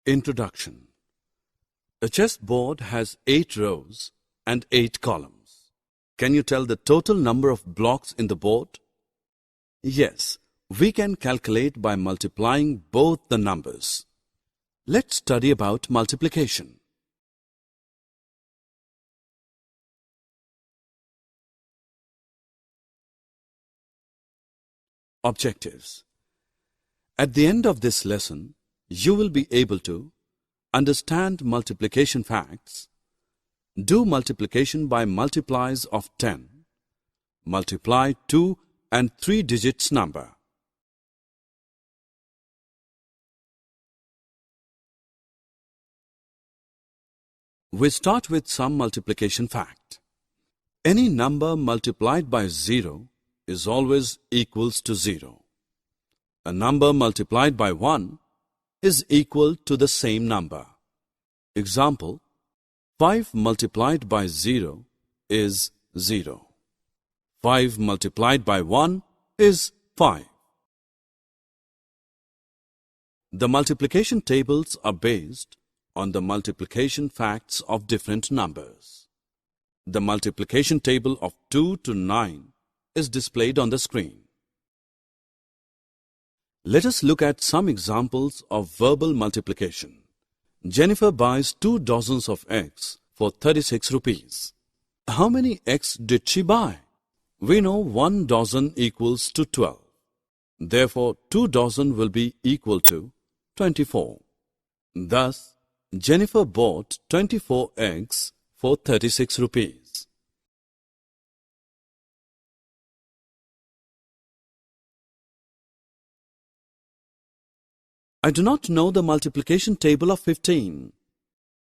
Introduction. A chessboard has 8 rows and 8 columns. Can you tell the total number of blocks in the board? Yes, we can calculate by multiplying both the numbers. Let's study about multiplication. Objectives. At the end of this lesson, you will be able to understand multiplication facts, do multiplication by multiplies of 10, multiply 2 and 3 digits number. We start with some multiplication fact. Any number multiplied by 0 is always equals to 0. A number multiplied by 1 is equal to the same number. Example, 5 multiplied by 0 is 0. 5 multiplied by 1 is 5. The multiplication tables are based on the multiplication facts of different numbers. The multiplication table of 2 to 9 is displayed on the screen. Let us look at some examples of verbal multiplication. Jennifer buys 2 dozens of eggs for 36 rupees. How many eggs did she buy? We know 1 dozen equals to 12. Therefore, 2 dozen will be equal to 24. Thus, Jennifer bought 24 eggs for 36 rupees. I do not know the multiplication table of 15.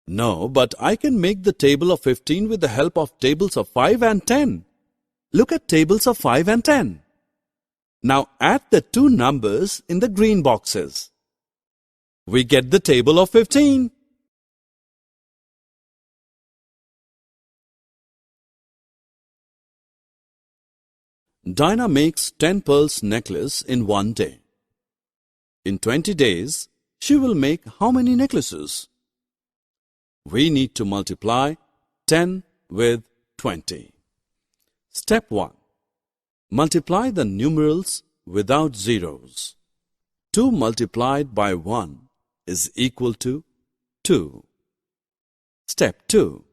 No, but I can make the table of 15 with the help of tables of 5 and 10. Look at tables of 5 and 10. Now add the two numbers in the green boxes. We get the table of 15. Dinah makes 10 pearls necklace in one day. In 20 days, she will make how many necklaces? We need to multiply 10 with 20. Step 1. Multiply the numerals without zeros. 2 multiplied by 1 is equal to 2. Step 2.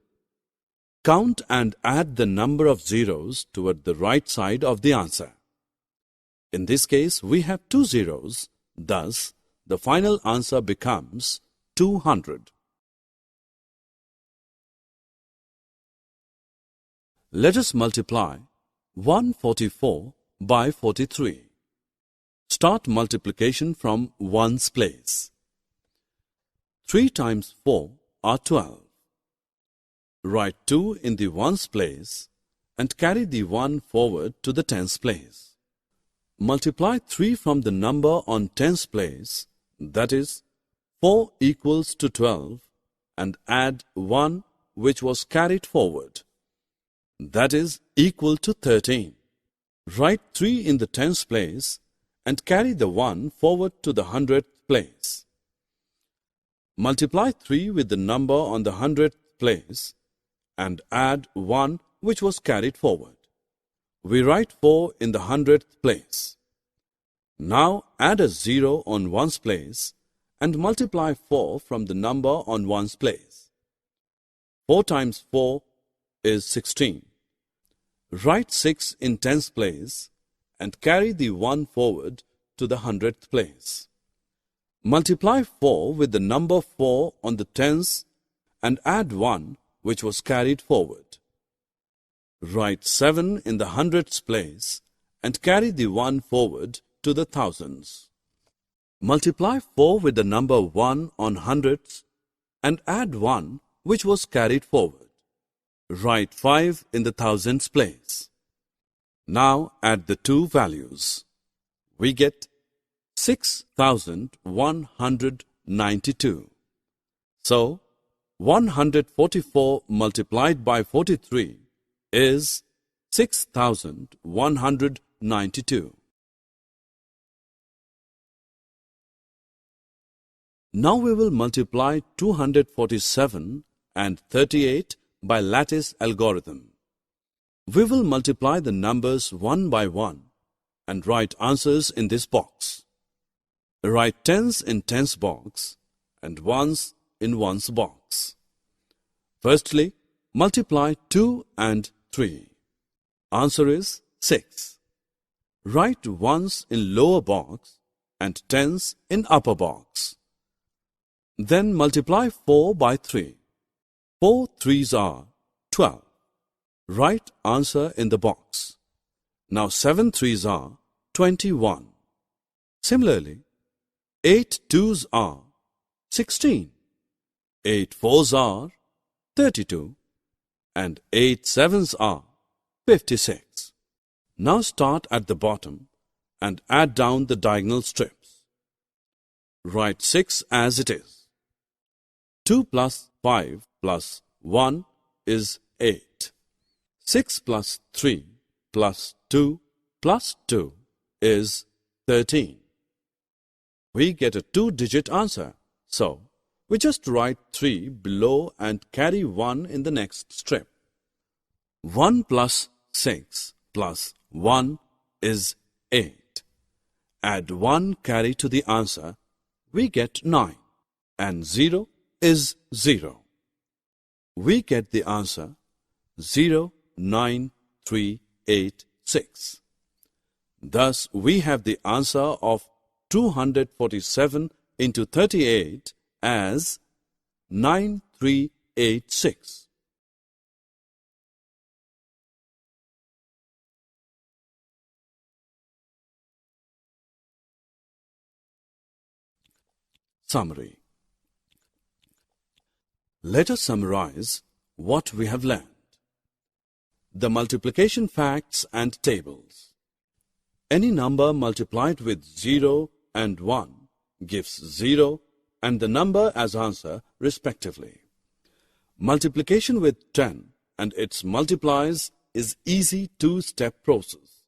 Count and add the number of zeros toward the right side of the answer. In this case, we have 2 zeros. Thus, the final answer becomes 200. Let us multiply 144 by 43. Start multiplication from ones place. 3 times 4 are 12. Write 2 in the ones place and carry the 1 forward to the tens place. Multiply 3 from the number on tens place, that is, 4 equals to 12, and add 1 which was carried forward, that is, equal to 13. Write 3 in the tens place and carry the 1 forward to the hundredth place. Multiply 3 with the number on the hundredth place and add 1 which was carried forward. We write 4 in the hundredth place. Now add a 0 on ones place and multiply 4 from the number on ones place. 4 times 4 is 16. Write 6 in tens place and carry the 1 forward to the hundredth place. Multiply 4 with the number 4 on the tens and add 1 which was carried forward. Write 7 in the hundredths place and carry the 1 forward to the thousands. Multiply 4 with the number 1 on hundredths and add 1 which was carried forward. Write 5 in the thousands place. Now add the two values. We get 6,192. So, 144 multiplied by 43 is 6,192. Now we will multiply 247 and 38 by lattice algorithm. We will multiply the numbers one by one and write answers in this box. Write tens in tens box and ones in ones box. Firstly, multiply 2 and 3. Answer is 6. Write ones in lower box and tens in upper box. Then multiply 4 by 3. 4 threes are 12. Write answer in the box. Now 7 threes are 21. Similarly, 8 twos are 16. 8 fours are 32. And 8 sevens are 56. Now start at the bottom and add down the diagonal strips. Write 6 as it is. 2 plus 5 plus 1 is 8. 6 plus 3 plus 2 plus 2 is 13. We get a 2-digit answer, so we just write 3 below and carry 1 in the next strip. 1 plus 6 plus 1 is 8. Add 1 carry to the answer, we get 9, and 0 is 0. We get the answer 09386. Thus, we have the answer of 247 into 38 as 9386. Summary. Let us summarize what we have learned. The multiplication facts and tables. Any number multiplied with 0 and 1 gives 0 and the number as answer respectively. Multiplication with 10 and its multiplies is easy two-step process.